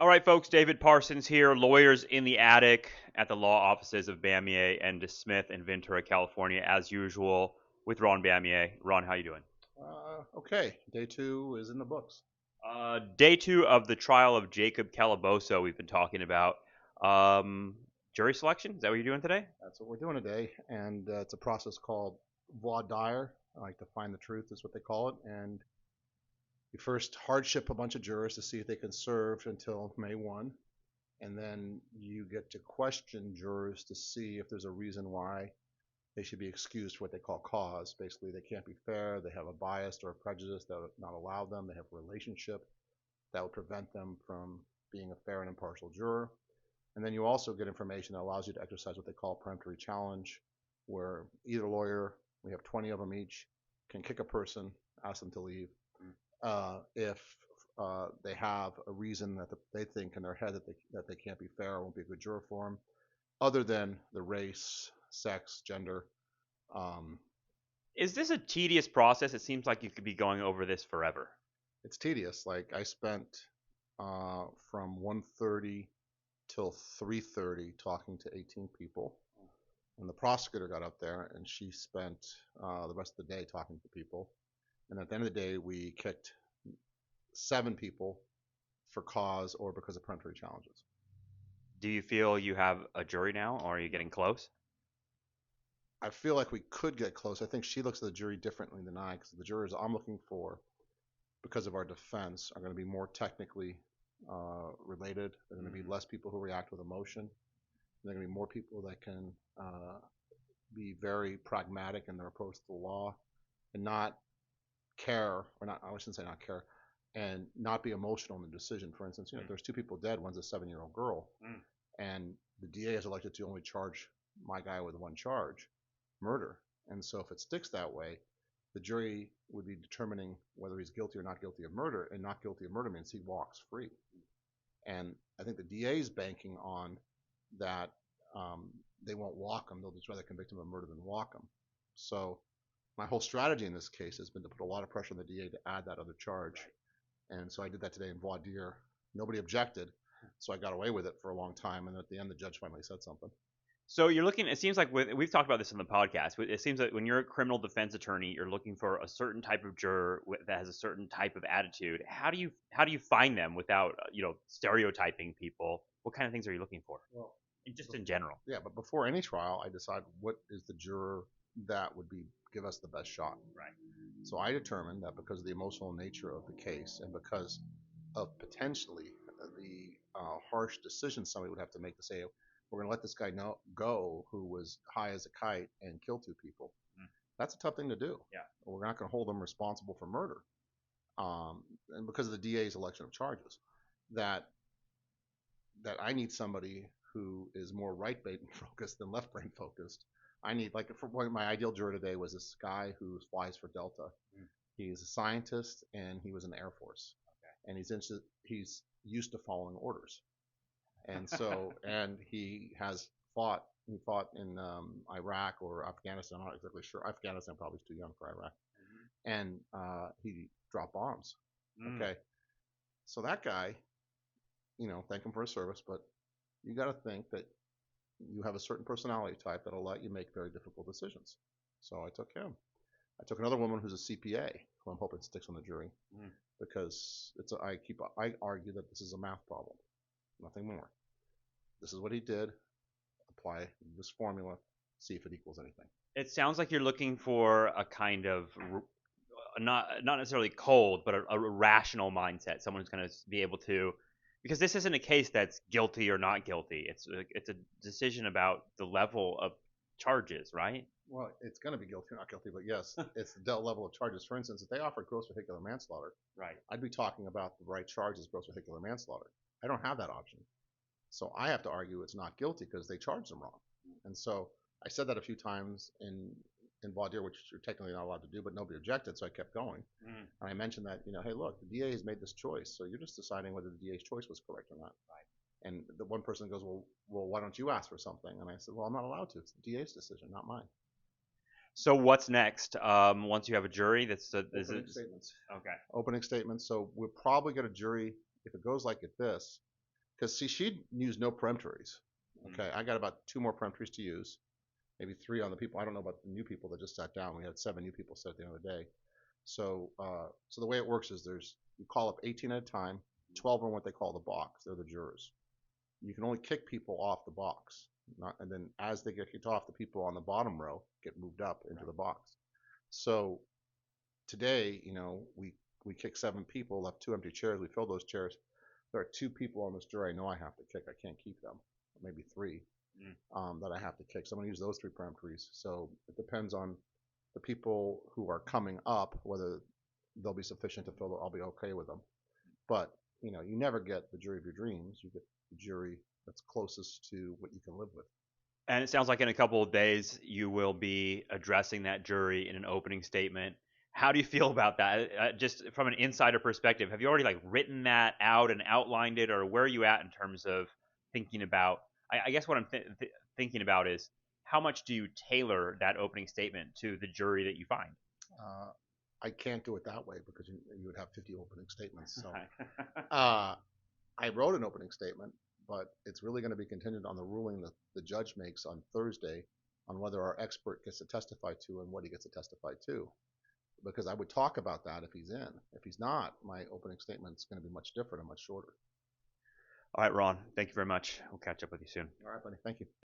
All right, folks, David Parsons here, lawyers in the attic at the law offices of Bamieh and Smith in Ventura, California, as usual, with Ron Bamieh. Ron, how you doing? Okay, day two is in the books. Day two of the trial of Jacob Caliboso we've been talking about. Jury selection, is that what you're doing today? That's what we're doing today, and it's a process called voir dire. I like to find the truth, is what they call it. And you first hardship a bunch of jurors to see if they can serve until May 1, and then you get to question jurors to see if there's a reason why they should be excused for what they call cause. Basically, they can't be fair, they have a bias or a prejudice that would not allow them, they have a relationship that would prevent them from being a fair and impartial juror. And then you also get information that allows you to exercise what they call peremptory challenge, where either lawyer, we have 20 of them each, can kick a person, ask them to leave, if they have a reason that they think in their head that they can't be fair or won't be a good juror for them, other than the race, sex, gender. Um, Is this a tedious process? It seems like you could be going over this forever. it's tedious. Like I spent from 1:30 till 3:30 talking to 18 people. And the prosecutor got up there and she spent the rest of the day talking to people. And at the end of the day, we kicked 7 people for cause or because of peremptory challenges. Do you feel you have a jury now, or are you getting close? I feel like we could get close. I think she looks at the jury differently than I, because the jurors I'm looking for, because of our defense, are going to be more technically related. They're going to be less people who react with emotion. They're going to be more people that can be very pragmatic in their approach to the law and not care, or not, I shouldn't say not care, and not be emotional in the decision. For instance, there's 2 people dead, one's a 7-year-old girl, and the DA is elected to only charge my guy with one charge, murder. And so if it sticks that way, the jury would be determining whether he's guilty or not guilty of murder, and not guilty of murder means he walks free. And I think the DA is banking on that. They won't walk him. They'll just rather convict him of murder than walk him. So my whole strategy in this case has been to put a lot of pressure on the DA to add that other charge. And so I did that today in voir dire. Nobody objected, so I got away with it for a long time. And at the end, the judge finally said something. So you're looking. It seems like we've talked about this in the podcast. It seems like when you're a criminal defense attorney, you're looking for a certain type of juror that has a certain type of attitude. How do you find them without stereotyping people? What kind of things are you looking for? Well, Just in general. yeah, but before any trial, I decide what is the juror that would give us the best shot. Right. So I determined that because of the emotional nature of the case and because of potentially the harsh decision somebody would have to make to say, we're going to let this guy go who was high as a kite and kill 2 people. That's a tough thing to do. Yeah. We're not going to hold him responsible for murder. And because of the DA's election of charges, that I need somebody who is more right brain focused than left brain focused. I need, like, for my ideal juror today was this guy who flies for Delta. He's a scientist and he was in the Air Force. And he's used to following orders. And so, and he fought in Iraq or Afghanistan. I'm not exactly sure. Afghanistan probably is too young for Iraq. And he dropped bombs. Okay. So that guy, thank him for his service, but you got to think that you have a certain personality type that'll let you make very difficult decisions. So I took him. I took another woman who's a CPA, who I'm hoping sticks on the jury, because I argue that this is a math problem, nothing more. This is what he did. Apply this formula, see if it equals anything. It sounds like you're looking for a kind of not necessarily cold, but a rational mindset. Someone who's going to be able to, because this isn't a case that's guilty or not guilty. It's a decision about the level of charges, right? Well, it's going to be guilty or not guilty, but yes, it's the level of charges. For instance, if they offered gross vehicular manslaughter, right, I'd be talking about the right charges, gross vehicular manslaughter. I don't have that option. So I have to argue it's not guilty because they charged them wrong. And so I said that a few times in voir dire, which you're technically not allowed to do, but nobody objected, so I kept going. And I mentioned that, hey, look, the DA has made this choice, so you're just deciding whether the DA's choice was correct or not. Right. And the one person goes, well, why don't you ask for something? And I said, well, I'm not allowed to. It's the DA's decision, not mine. So what's next? Once you have a jury, Opening statements. Okay. Opening statements. So we'll probably get a jury, if it goes like this, Because see, she used no peremptories. Okay, I got about 2 more peremptories to use, maybe 3 on the people. I don't know about the new people that just sat down. We had 7 new people sit at the end of the day. So, so the way it works is you call up 18 at a time. 12 are what they call the box. They're the jurors. You can only kick people off the box, and then as they get kicked off, the people on the bottom row get moved up into the box. So today, we kicked 7 people, left 2 empty chairs. We filled those chairs. There are 2 people on this jury I know I have to kick. I can't keep them. Maybe 3 that I have to kick. So I'm going to use those 3 peremptories. So it depends on the people who are coming up, whether they'll be sufficient to fill it. I'll be okay with them. But, you never get the jury of your dreams. You get the jury that's closest to what you can live with. And it sounds like in a couple of days you will be addressing that jury in an opening statement. How do you feel about that? Just from an insider perspective, have you already like written that out and outlined it, or where are you at in terms of thinking about? I guess what I'm thinking about is how much do you tailor that opening statement to the jury that you find? I can't do it that way because you would have 50 opening statements. So I wrote an opening statement, but it's really going to be contingent on the ruling that the judge makes on Thursday on whether our expert gets to testify to and what he gets to testify to. Because I would talk about that if he's in. If he's not, my opening statement is going to be much different and much shorter. All right, Ron, thank you very much. We'll catch up with you soon. All right, buddy. Thank you.